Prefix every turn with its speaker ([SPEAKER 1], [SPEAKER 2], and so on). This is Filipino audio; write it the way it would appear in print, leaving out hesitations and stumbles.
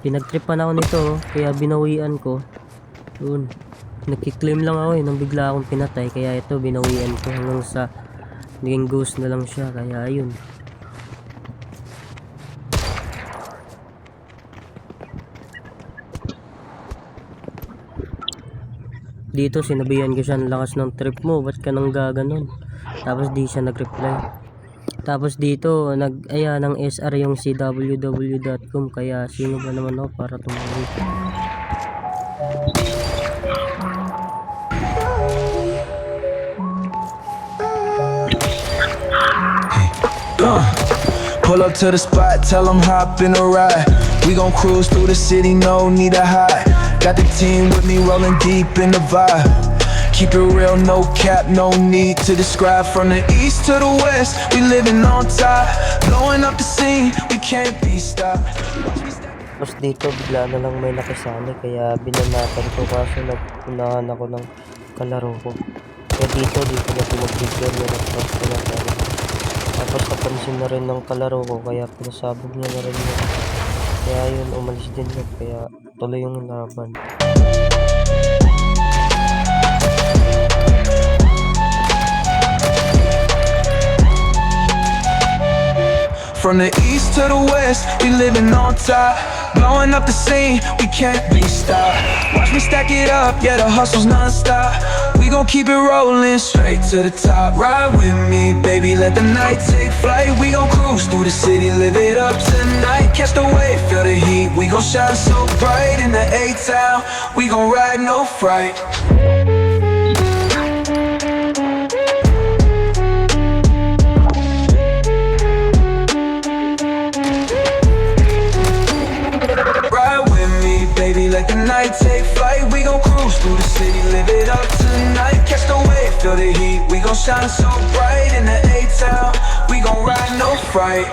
[SPEAKER 1] Pinagtripan ako nito, kaya binawian ko. Yun. Nagki-claim lang ako nang bigla akong pinatay, kaya ito binawian ko hanggang sa naging ghost na lang siya, kaya ayun. Dito sinabihan ko siya, ang lakas ng trip mo, ba't ka nang gaganon? Tapos di siya nag-reply. Tapos dito nag-aya ng SR yung cww.com, kaya sino ba naman ako para tumawag.
[SPEAKER 2] Pull up to the spot, tell them hop in a ride. We gon' cruise through the city, no need to hide. Got the team with me rolling deep in the vibe. Keep it real, no cap, no need to describe. From the east to the west, we living on top. Blowing up the scene, we can't be stopped.
[SPEAKER 1] Tapos dito bigla na lang may nakisali, kaya binanatan ko, kaso napunahan ako ng kalaro ko. Kaya dito na pinagbigyan niya ng trust ko na talaga. Tapos napansin na rin ng kalaro ko, kaya pinasabog niya na rin yun. Kaya yun, umalis din yun, kaya tuloy yung laban.
[SPEAKER 2] From the east to the west, we living on top. Blowing up the scene, we can't be stopped. Watch me stack it up, yeah, the hustle's non-stop. We gon' keep it rolling straight to the top. Ride with me, baby, let the night take flight. We gon' cruise through the city, live it up tonight. Catch the wave, feel the heat, we gon' shine so bright. In the A-Town, we gon' ride no fright. Baby, let the night take flight. We gon' cruise through the city, live it up tonight. Catch the wave, feel the heat, we gon' shine so bright. In the A-Town, we gon' ride no fright.